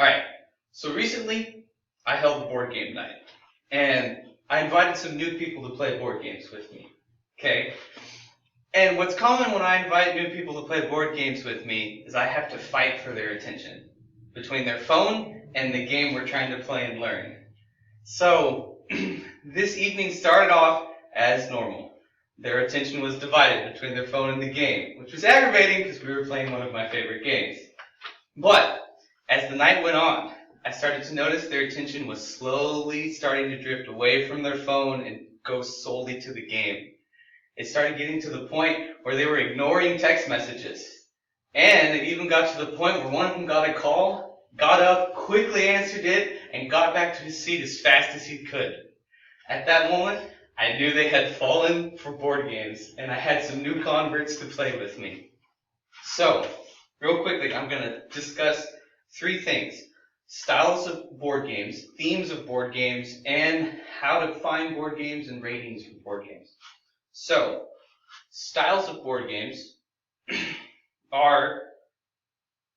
Alright, so recently I held a board game night, and I invited some new people to play board games with me. Okay? And what's common when I invite new people to play board games with me is I have to fight for their attention between their phone and the game we're trying to play and learn. So, this evening started off as normal. Their attention was divided between their phone and the game, which was aggravating because we were playing one of my favorite games. But, as the night went on, I started to notice their attention was slowly starting to drift away from their phone and go solely to the game. It started getting to the point where they were ignoring text messages. And it even got to the point where one of them got a call, got up, quickly answered it, and got back to his seat as fast as he could. At that moment, I knew they had fallen for board games, and I had some new converts to play with me. So, real quickly, I'm going to discuss three things: styles of board games, themes of board games, and how to find board games and ratings for board games. So, styles of board games are,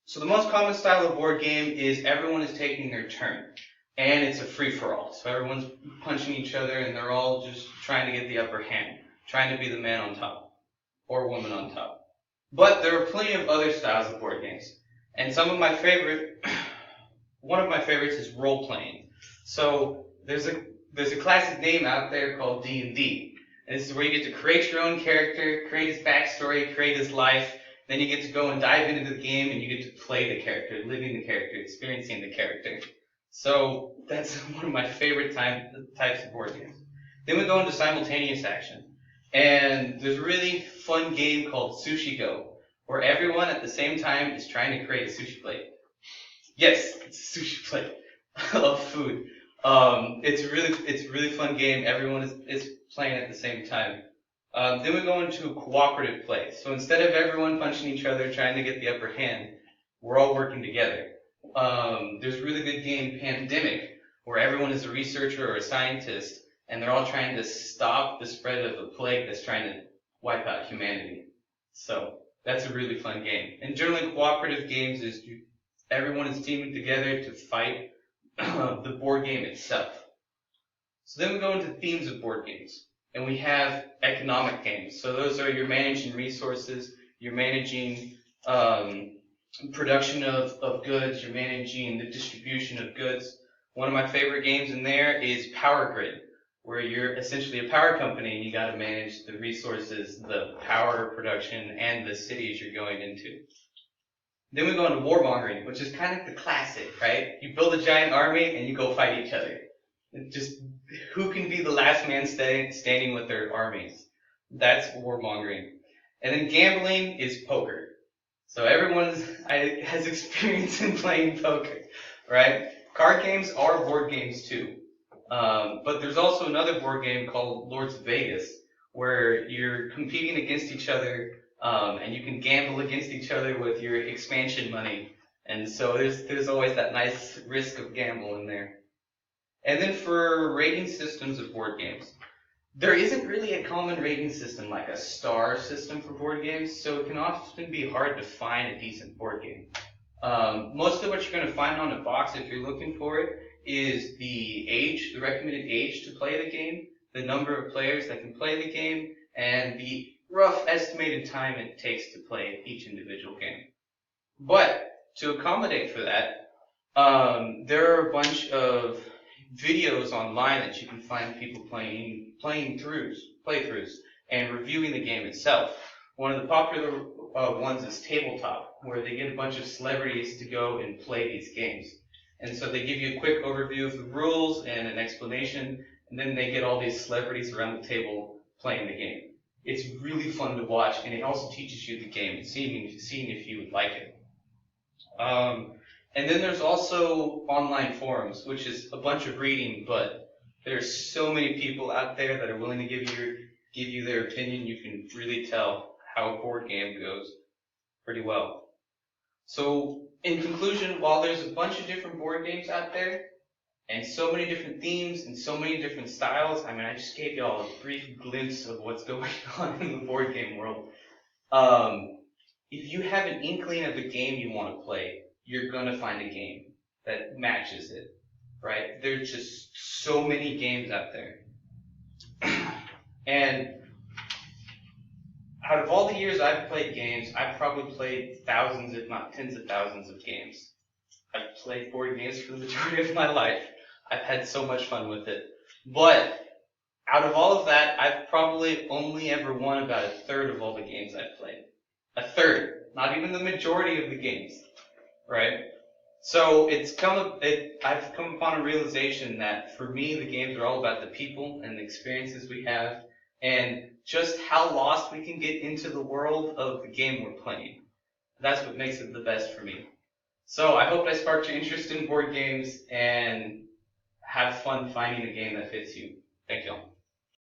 so the most common style of board game is everyone is taking their turn, and it's a free-for-all. So everyone's punching each other, and they're all just trying to get the upper hand, trying to be the man on top, or woman on top. But there are plenty of other styles of board games, and one of my favorites is role-playing. So there's a classic name out there called D&D. And this is where you get to create your own character, create his backstory, create his life. Then you get to go and dive into the game, and you get to play the character, living the character, experiencing the character. So that's one of my favorite types of board games. Then we go into simultaneous action. And there's a really fun game called Sushi Go, where everyone at the same time is trying to create a sushi plate. Yes, it's a sushi plate of food. It's a really fun game. Everyone is playing at the same time. Then we go into cooperative play. So instead of everyone punching each other trying to get the upper hand, we're all working together. There's a really good game, Pandemic, where everyone is a researcher or a scientist, and they're all trying to stop the spread of a plague that's trying to wipe out humanity. So that's a really fun game. And generally, cooperative games is everyone is teaming together to fight the board game itself. So then we go into themes of board games. And we have economic games. So those are you're managing resources, you're managing production of goods, you're managing the distribution of goods. One of my favorite games in there is Power Grid, where you're essentially a power company and you got to manage the resources, the power production, and the cities you're going into. Then we go into warmongering, which is kind of the classic, right? You build a giant army and you go fight each other. Just who can be the last man standing with their armies? That's warmongering. And then gambling is poker. So everyone has experience in playing poker, right? Card games are board games too. But there's also another board game called Lords of Vegas, where you're competing against each other, and you can gamble against each other with your expansion money. And so there's always that nice risk of gamble in there. And then for rating systems of board games, there isn't really a common rating system like a star system for board games, so it can often be hard to find a decent board game. Most of what you're going to find on a box, if you're looking for it, is the age, the recommended age to play the game, the number of players that can play the game, and the rough estimated time it takes to play each individual game. But to accommodate for that, there are a bunch of videos online that you can find people playthroughs, and reviewing the game itself. One of the popular ones is Tabletop, where they get a bunch of celebrities to go and play these games. And so they give you a quick overview of the rules and an explanation, and then they get all these celebrities around the table playing the game. It's really fun to watch, and it also teaches you the game and seeing if you would like it. And then there's also online forums, which is a bunch of reading, but there's so many people out there that are willing to give you their opinion. You can really tell how a board game goes pretty well. So in conclusion, while there's a bunch of different board games out there, and so many different themes and so many different styles, I just gave y'all a brief glimpse of what's going on in the board game world. If you have an inkling of the game you want to play, you're going to find a game. that matches it, right? There's just so many games out there. And out of all the years I've played games, I've probably played thousands, if not tens of thousands of games. I've played board games for the majority of my life. I've had so much fun with it. But out of all of that, I've probably only ever won about a third of all the games I've played. A third. Not even the majority of the games. Right? So I've come upon a realization that for me, the games are all about the people and the experiences we have and just how lost we can get into the world of the game we're playing. That's what makes it the best for me. So I hope I sparked your interest in board games and have fun finding a game that fits you. Thank you all.